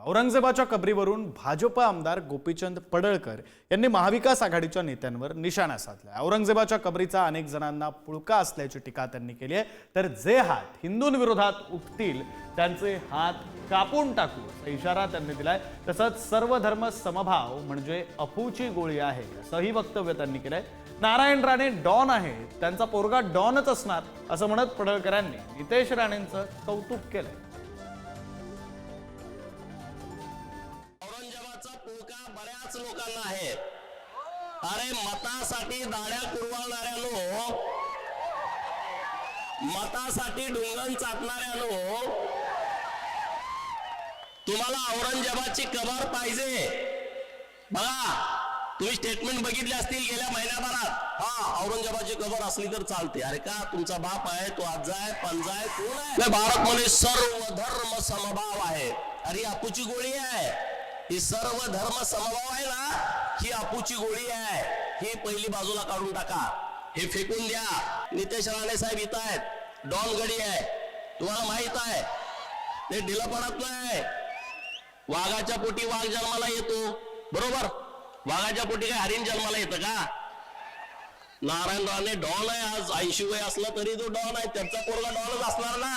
औरंगजेबाच्या कबरीवरून भाजप आमदार गोपीचंद पडळकर यांनी महाविकास आघाडीच्या नेत्यांवर निशाणा साधला। औरंगजेबाच्या कबरीचा अनेक जणांना पुळका असल्याची टीका त्यांनी केली आहे। तर जे हात हिंदूंविरोधात उठतील त्यांचे हात कापून टाकू असा इशारा त्यांनी दिलाय। तसंच सर्व धर्म समभाव म्हणजे अफूची गोळी आहे असंही वक्तव्य त्यांनी केलंय। नारायण राणे डॉन आहे, त्यांचा पोरगा डॉनच असणार असं म्हणत पडळकरांनी नितेश राणेंचं कौतुक केलंय। औरंगजेबाचा पुळका बऱ्याच लोकांना आहे। अरे मतासाठी दाढ्या कुरवाळणाऱ्यानो, मतासाठी ढुंगण चाटणाऱ्यानो, तुम्हाला औरंगजेबाची कबर पाहिजे। बघा, तुम्ही स्टेटमेंट बघितले असतील गेल्या महिन्याभरात। औरंगजेबाची कबर असली तर चालते। अरे का तुमचा बाप आहे, तो आजा आहे, पंजा आहे, कोण आहे? भारत मध्ये सर्व धर्म समभाव आहे। अरे अपूची गोळी आहे ही, सर्व धर्म समभाव आहे ना, ही अपूची गोळी आहे। ही पहिली बाजूला काढून टाका, हे फेकून द्या। नितेश राणे साहेब इथं आहेत, डॉन गडी आहे, तुम्हाला माहित आहे, ते ढिला पडत नाही। वाघाच्या पोटी वाघ जन्माला येतो, बरोबर? वाघाच्या पोटी काय हरिण जन्माला येतं का? नारायण राणे डॉन आहे, आज 80 वय असलं तरी तो डॉन आहे, त्याचा पोरगा डॉनच असणार ना।